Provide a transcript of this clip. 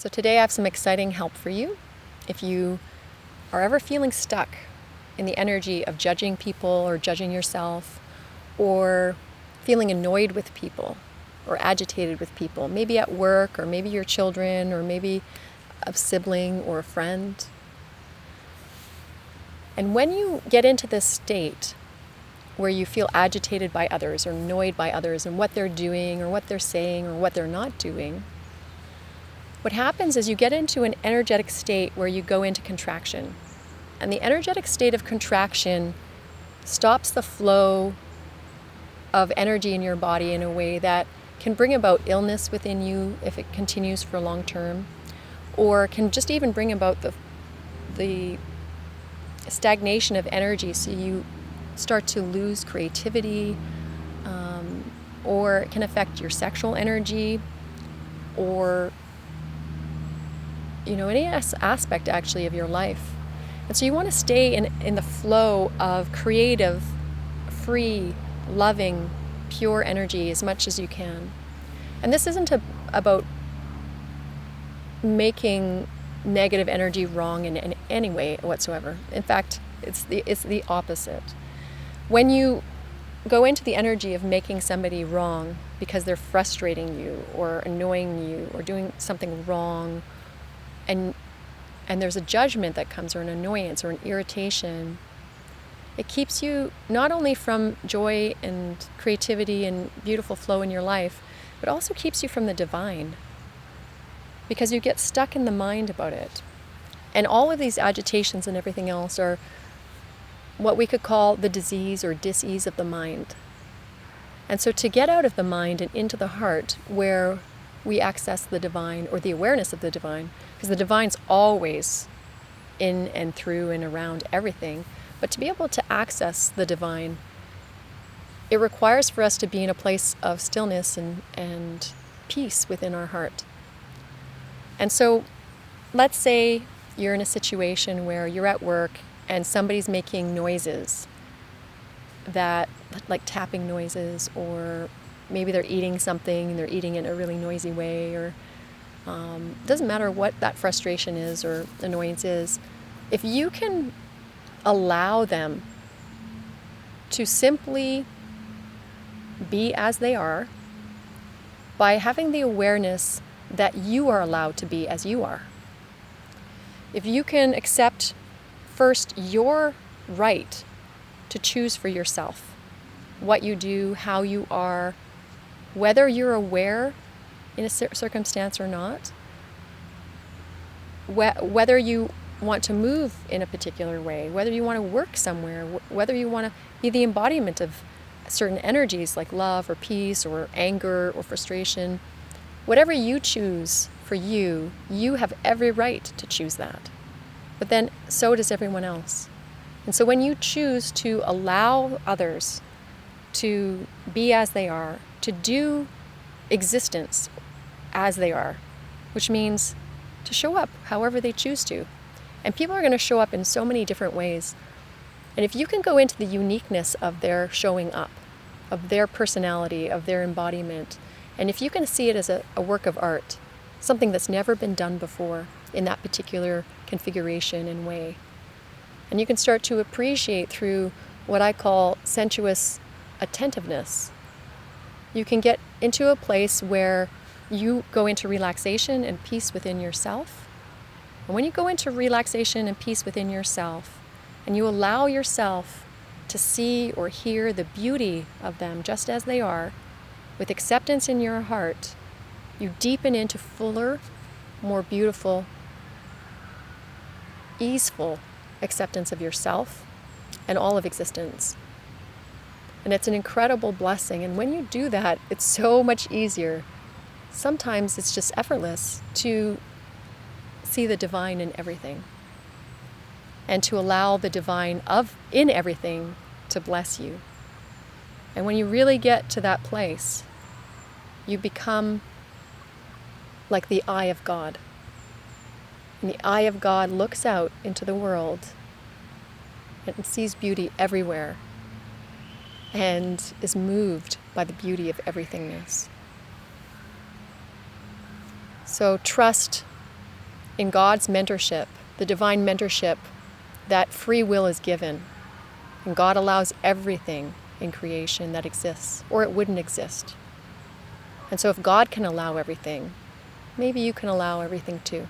So today I have some exciting help for you. If you are ever feeling stuck in the energy of judging people or judging yourself, or feeling annoyed with people or agitated with people, maybe at work or maybe your children or maybe a sibling or a friend. And when you get into this state where you feel agitated by others or annoyed by others and what they're doing or what they're saying or what they're not doing, what happens is you get into an energetic state where you go into contraction. And the energetic state of contraction stops the flow of energy in your body in a way that can bring about illness within you if it continues for long term, or can just even bring about the stagnation of energy, so you start to lose creativity, or it can affect your sexual energy, or any aspect actually of your life. And so you want to stay in the flow of creative, free, loving, pure energy as much as you can. And this isn't about making negative energy wrong in any way whatsoever. In fact, it's the opposite. When you go into the energy of making somebody wrong because they're frustrating you or annoying you or doing something wrong, and there's a judgment that comes, or an annoyance or an irritation, it keeps you not only from joy and creativity and beautiful flow in your life, but also keeps you from the divine, because you get stuck in the mind about it. And all of these agitations and everything else are what we could call the disease or dis-ease of the mind. And so to get out of the mind and into the heart, where we access the divine or the awareness of the divine, because the divine's always in and through and around everything, but to be able to access the divine, it requires for us to be in a place of stillness and peace within our heart. And so let's say you're in a situation where you're at work and somebody's making noises, that like tapping noises, or maybe they're eating something and they're eating it in a really noisy way, or doesn't matter what that frustration is or annoyance is. If you can allow them to simply be as they are, by having the awareness that you are allowed to be as you are. If you can accept first your right to choose for yourself what you do, how you are, whether you're aware in a circumstance or not, whether you want to move in a particular way, whether you want to work somewhere, whether you want to be the embodiment of certain energies like love or peace or anger or frustration, whatever you choose for you, you have every right to choose that. But then so does everyone else. And so when you choose to allow others to be as they are, to do existence as they are, which means to show up however they choose to. And people are going to show up in so many different ways. And if you can go into the uniqueness of their showing up, of their personality, of their embodiment, and if you can see it as a work of art, something that's never been done before in that particular configuration and way, and you can start to appreciate through what I call sensuous attentiveness, you can get into a place where you go into relaxation and peace within yourself. And when you go into relaxation and peace within yourself, and you allow yourself to see or hear the beauty of them just as they are, with acceptance in your heart, you deepen into fuller, more beautiful, easeful acceptance of yourself and all of existence. And it's an incredible blessing. And when you do that, it's so much easier. Sometimes it's just effortless to see the divine in everything, and to allow the divine in everything to bless you. And when you really get to that place, you become like the eye of God. And the eye of God looks out into the world and sees beauty everywhere, and is moved by the beauty of everythingness. So trust in God's mentorship, the divine mentorship, that free will is given. And God allows everything in creation that exists, or it wouldn't exist. And so if God can allow everything, maybe you can allow everything too.